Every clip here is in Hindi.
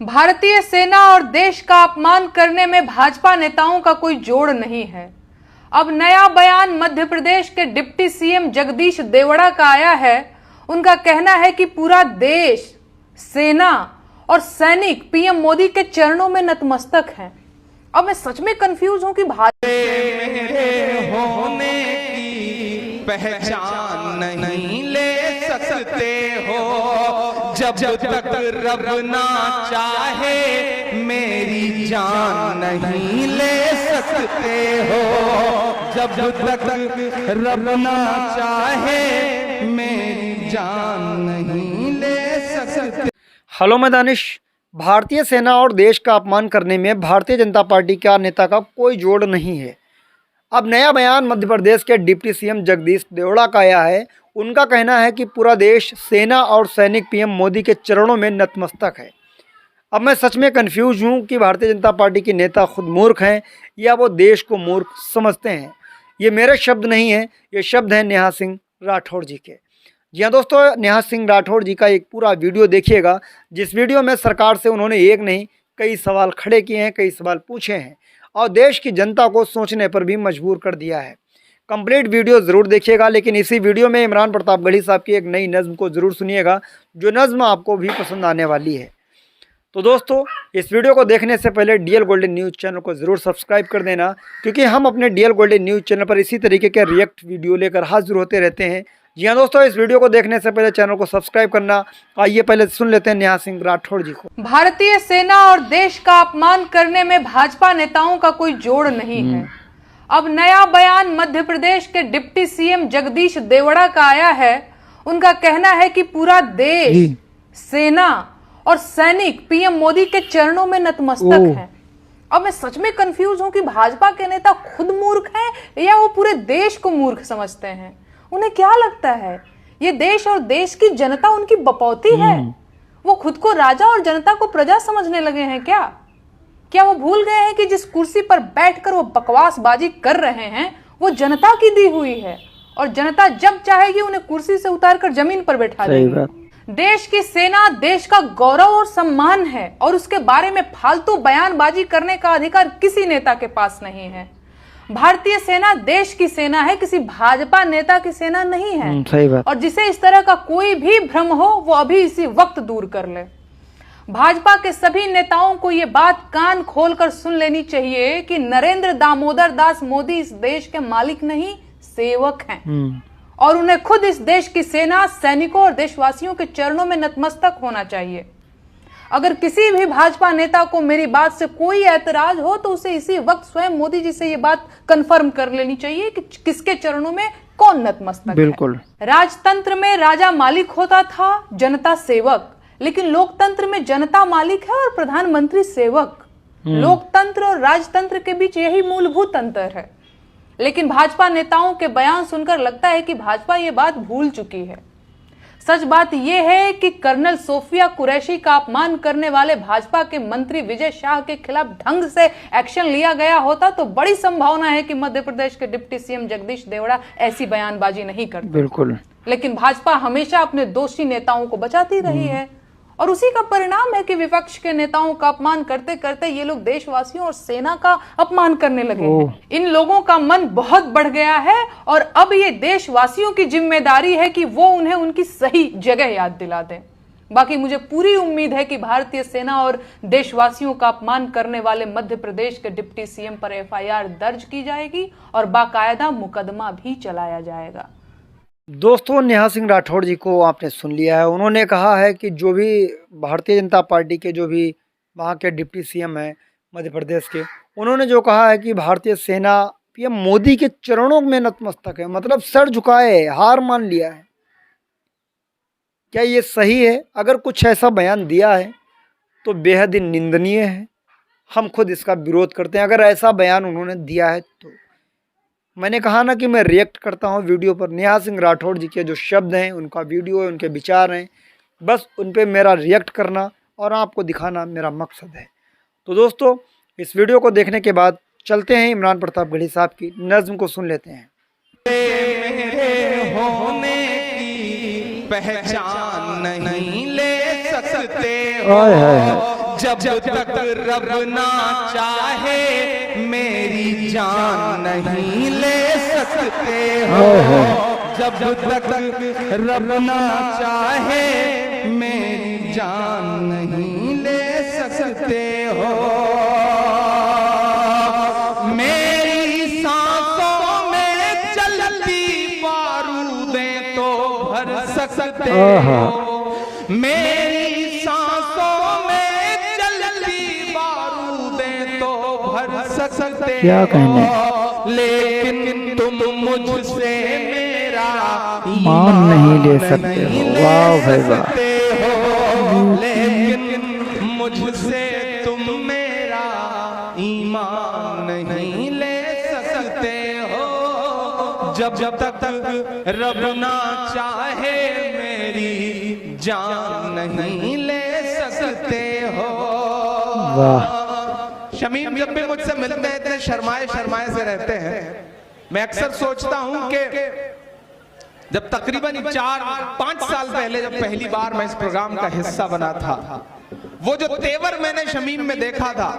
भारतीय सेना और देश का अपमान करने में भाजपा नेताओं का कोई जोड़ नहीं है। अब नया बयान मध्य प्रदेश के डिप्टी सीएम जगदीश देवड़ा का आया है। उनका कहना है कि पूरा देश, सेना और सैनिक पीएम मोदी के चरणों में नतमस्तक हैं। अब मैं सच में कंफ्यूज हूं कि मेरे होने की पहचान नहीं ले सकते हो जब तक रब ना चाहे मेरी जान नहीं ले सकते हो जब तक रब ना चाहे मेरी जान नहीं ले सकते। हेलो मैं दानिश। भारतीय सेना और देश का अपमान करने में भारतीय जनता पार्टी का नेता का कोई जोड़ नहीं है। अब नया बयान मध्य प्रदेश के डिप्टी सीएम जगदीश देवड़ा का आया है। उनका कहना है कि पूरा देश, सेना और सैनिक पीएम मोदी के चरणों में नतमस्तक है। अब मैं सच में कंफ्यूज हूं कि भारतीय जनता पार्टी के नेता खुद मूर्ख हैं या वो देश को मूर्ख समझते हैं। ये मेरे शब्द नहीं हैं, ये शब्द हैं नेहा सिंह राठौड़ जी के। जी हाँ दोस्तों, नेहा सिंह राठौड़ जी का एक पूरा वीडियो देखिएगा, जिस वीडियो में सरकार से उन्होंने एक नहीं कई सवाल खड़े किए हैं, कई सवाल पूछे हैं और देश की जनता को सोचने पर भी मजबूर कर दिया है। कंप्लीट वीडियो ज़रूर देखिएगा, लेकिन इसी वीडियो में इमरान प्रतापगढ़ी साहब की एक नई नज़्म को ज़रूर सुनिएगा, जो नज़्म आपको भी पसंद आने वाली है। तो दोस्तों, इस वीडियो को देखने से पहले डीएल गोल्डन न्यूज़ चैनल को ज़रूर सब्सक्राइब कर देना, क्योंकि हम अपने डीएल गोल्डन न्यूज़ चैनल पर इसी तरीके के रिएक्ट वीडियो लेकर हाजिर होते रहते हैं। जी हाँ दोस्तों, इस वीडियो को देखने से पहले चैनल को सब्सक्राइब करना। आइए पहले सुन लेते हैं नेहा सिंह राठौड़ जी को। भारतीय सेना और देश का अपमान करने में भाजपा नेताओं का कोई जोड़ नहीं है। अब नया बयान मध्य प्रदेश के डिप्टी सीएम जगदीश देवड़ा का आया है। उनका कहना है कि पूरा देश, सेना और सैनिक पीएम मोदी के चरणों में नतमस्तक हैं। अब मैं सच में कंफ्यूज हूं कि भाजपा के नेता खुद मूर्ख हैं या वो पूरे देश को मूर्ख समझते हैं। उन्हें क्या लगता है ये देश और देश की जनता उनकी बपौती है? वो खुद को राजा और जनता को प्रजा समझने लगे हैं क्या वो भूल गए हैं कि जिस कुर्सी पर बैठकर वो बकवासबाजी कर रहे हैं वो जनता की दी हुई है और जनता जब चाहेगी उन्हें कुर्सी से उतारकर जमीन पर बैठा देगी। देश की सेना देश का गौरव और सम्मान है और उसके बारे में फालतू बयानबाजी करने का अधिकार किसी नेता के पास नहीं है। भारतीय सेना देश की सेना है, किसी भाजपा नेता की सेना नहीं है। सही बात। और जिसे इस तरह का कोई भी भ्रम हो वो अभी इसी वक्त दूर कर ले। भाजपा के सभी नेताओं को ये बात कान खोलकर सुन लेनी चाहिए कि नरेंद्र दामोदर दास मोदी इस देश के मालिक नहीं, सेवक हैं और उन्हें खुद इस देश की सेना, सैनिकों और देशवासियों के चरणों में नतमस्तक होना चाहिए। अगर किसी भी भाजपा नेता को मेरी बात से कोई ऐतराज हो तो उसे इसी वक्त स्वयं मोदी जी से ये बात कंफर्म कर लेनी चाहिए कि किसके चरणों में कौन नतमस्तक है। बिल्कुल। राजतंत्र में राजा मालिक होता था, जनता सेवक, लेकिन लोकतंत्र में जनता मालिक है और प्रधानमंत्री सेवक। लोकतंत्र और राजतंत्र के बीच यही मूलभूत अंतर है। लेकिन भाजपा नेताओं के बयान सुनकर लगता है कि भाजपा ये बात भूल चुकी है। सच बात यह है कि कर्नल सोफिया कुरैशी का अपमान करने वाले भाजपा के मंत्री विजय शाह के खिलाफ ढंग से एक्शन लिया गया होता तो बड़ी संभावना है कि मध्य प्रदेश के डिप्टी सीएम जगदीश देवड़ा ऐसी बयानबाजी नहीं करते। बिल्कुल। लेकिन भाजपा हमेशा अपने दोषी नेताओं को बचाती रही है और उसी का परिणाम है कि विपक्ष के नेताओं का अपमान करते करते ये लोग देशवासियों और सेना का अपमान करने लगे हैं। इन लोगों का मन बहुत बढ़ गया है और अब ये देशवासियों की जिम्मेदारी है कि वो उन्हें उनकी सही जगह याद दिला दें। बाकी मुझे पूरी उम्मीद है कि भारतीय सेना और देशवासियों का अपमान करने वाले मध्य प्रदेश के डिप्टी सीएम पर एफआईआर दर्ज की जाएगी और बाकायदा मुकदमा भी चलाया जाएगा। दोस्तों, नेहा सिंह राठौड़ जी को आपने सुन लिया है। उन्होंने कहा है कि जो भी भारतीय जनता पार्टी के जो भी वहाँ के डिप्टी सीएम हैं मध्य प्रदेश के, उन्होंने जो कहा है कि भारतीय सेना पीएम मोदी के चरणों में नतमस्तक है, मतलब सर झुकाए है, हार मान लिया है। क्या ये सही है? अगर कुछ ऐसा बयान दिया है तो बेहद ही निंदनीय है। हम खुद इसका विरोध करते हैं अगर ऐसा बयान उन्होंने दिया है तो। मैंने कहा ना कि मैं रिएक्ट करता हूं वीडियो पर। नेहा सिंह राठौड़ जी के जो शब्द हैं, उनका वीडियो है, उनके विचार हैं, बस उन पे मेरा रिएक्ट करना और आपको दिखाना मेरा मकसद है। तो दोस्तों, इस वीडियो को देखने के बाद चलते हैं इमरान प्रतापगढ़ी साहब की नज़्म को सुन लेते हैं। मेरे होने की पहचान नहीं ले सकते हो जब तक रब ना चाहे मेरी जान नहीं ले सकते हो, जब तक रब ना चाहे मेरी जान नहीं ले सकते हो। मेरी सांसों में चलती बारूदें तो भर सकते हो, मेरी सांसों में चलती बारूदें तो भर सकते क्या कहने, लेकिन तुम मुझसे मेरा मान नहीं ले सकते हो। वाह भाई वाह, लेकिन मुझसे तुम मेरा ईमान नहीं ले सकते हो, जब तक रब ना चाहे मेरी जान नहीं ले सकते हो। वाह। शमीम जब भी मुझसे मिलते हैं इतने शर्माए शर्माए से रहते हैं। मैं अक्सर सोचता हूं कि जब तकरीबन 4-5 साल पहले जब पहली बार मैं इस प्रोग्राम का हिस्सा बना था, वो जो तेवर मैंने शमीम में देखा था,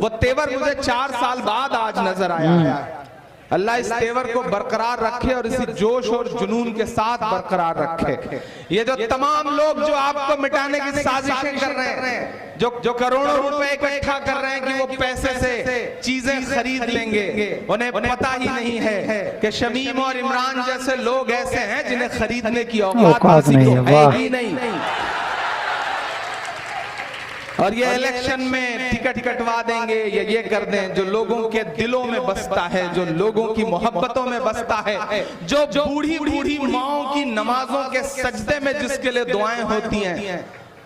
वो तेवर मुझे 4 साल बाद आज नजर आया है। अल्लाह इस तेवर को बरकरार रखे और इसी जोश और जुनून के साथ बरकरार रखे। ये जो तमाम लोग जो आपको मिटाने की साजिशें कर रहे हैं, जो करोड़ों रुपए इकट्ठा कर रहे हैं कि वो पैसे से चीजें खरीद लेंगे, उन्हें पता ही नहीं है कि शमीम और इमरान जैसे लोग ऐसे हैं जिन्हें खरीदने की औकात नहीं है। वाह। ही नहीं। और ये इलेक्शन में टिकट कटवा देंगे, ये कर दें, जो लोगों के दिलों में बसता है, जो लोगों की मोहब्बतों में बसता है, जो बूढ़ी बूढ़ी माओं की नमाजों के सजदे में जिसके लिए दुआएं होती हैं,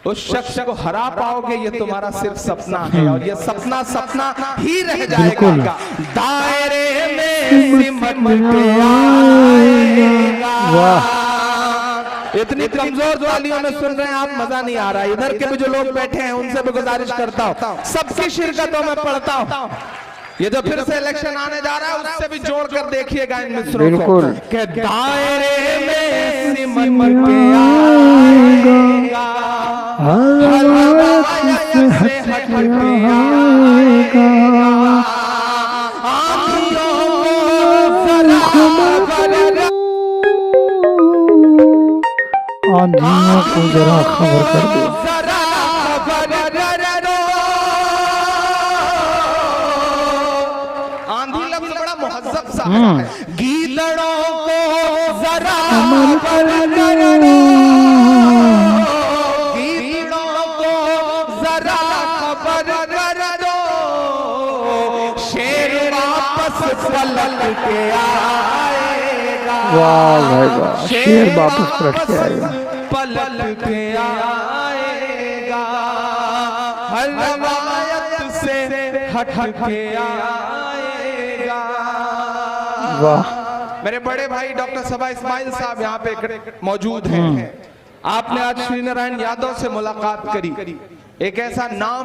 उस शख्स को हरा पाओगे ये तुम्हारा सिर्फ सपना है, और ये सपना सपना ही रह जाएगा। दायरे में सिमट के आएगा। वाह। इतनी कमजोर वालियों में सुन रहे हैं आप, मजा नहीं आ रहा। इधर के भी जो लोग बैठे हैं उनसे भी गुजारिश करता हूँ, सबकी शिरकतों में पढ़ता हूँ। ये जो फिर से इलेक्शन आने जा रहा है उससे भी जोड़ कर देखिएगा इन मित्रों को कि दायरे में सिमट के आएगा, हर आयत से हट के आएगा, आँखियों को जरा आंधियों को जरा खबर कर दो। आंधी लफ्ज बड़ा मुहज्जब सा है। गीदड़ों को जरा खबर कर दो, गीदड़ों को जरा खबर कर दो, शेर वापस पलट के आएगा। वाह भाई वाह, शेर वापस पलट के आएगा, पलट के आएगा, हर रवायत से हट के आएगा। वाह। मेरे बड़े भाई डॉक्टर सबा इस्माइल साहब यहाँ पे मौजूद हैं। आपने आज श्री नारायण यादव से मुलाकात करी, एक ऐसा नाम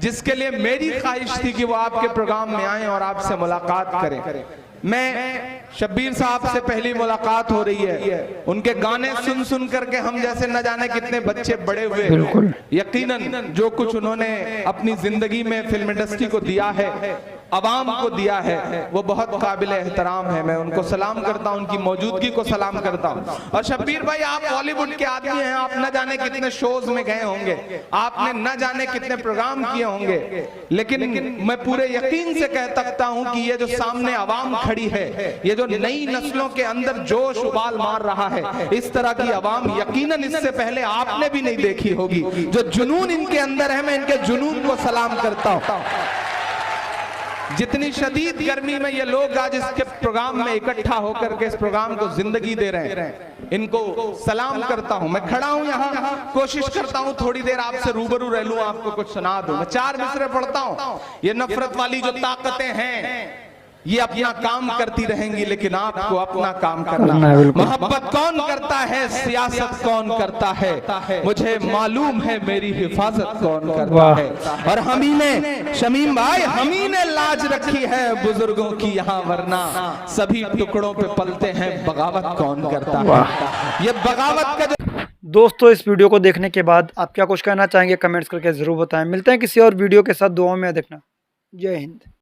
जिसके लिए मेरी ख्वाहिश थी कि वो आपके प्रोग्राम में आए और आपसे मुलाकात करें। मैं शब्बीर साहब से पहली मुलाकात हो रही है, उनके गाने सुन सुन करके हम जैसे न जाने कितने बच्चे बड़े हुए। यकीनन जो कुछ उन्होंने अपनी जिंदगी में फिल्म इंडस्ट्री को दिया है, अवाम को दिया है, वो बहुत काबिल एहतराम है। मैं उनको सलाम करता हूं, उनकी मौजूदगी को सलाम करता हूं। और शब्बीर भाई, आप बॉलीवुड के आदमी हैं, आप न जाने कितने शोज में गए होंगे, आपने न जाने कितने प्रोग्राम किए होंगे, लेकिन मैं पूरे यकीन से कह सकता हूं कि ये जो सामने अवाम खड़ी है, ये जो नई नस्लों के अंदर जोश उबाल मार रहा है, इस तरह की अवाम यकीनन इससे पहले आपने भी नहीं देखी होगी। जो जुनून इनके अंदर है, मैं इनके जुनून को सलाम करता हूं। जितनी शदीद गर्मी में ये लोग आज इसके प्रोग्राम में इकट्ठा होकर के इस प्रोग्राम को जिंदगी दे रहे हैं, इनको सलाम करता हूं। मैं खड़ा हूं यहाँ, कोशिश करता हूं थोड़ी देर आपसे रूबरू रह लूं, आपको कुछ सुना दूं। मैं 4 मिसरे पढ़ता हूं। ये नफरत वाली जो ताकतें हैं ये अपना काम करती रहेंगी, लेकिन आपको अपना काम करना है। मोहब्बत कौन करता है, सियासत कौन करता है, मुझे मालूम है मेरी हिफाजत कौन करता है। और हम ही ने, शमीम भाई, हम ही ने लाज रखी है बुजुर्गों की यहाँ, वरना सभी टुकड़ों पे पलते हैं, बगावत कौन करता है। ये बगावत का दोस्तों इस वीडियो को देखने के बाद आप क्या कुछ कहना चाहेंगे कमेंट्स करके ज़रूर बताएं। मिलते हैं किसी और वीडियो के साथ, दुआओं में देखना। जय हिंद।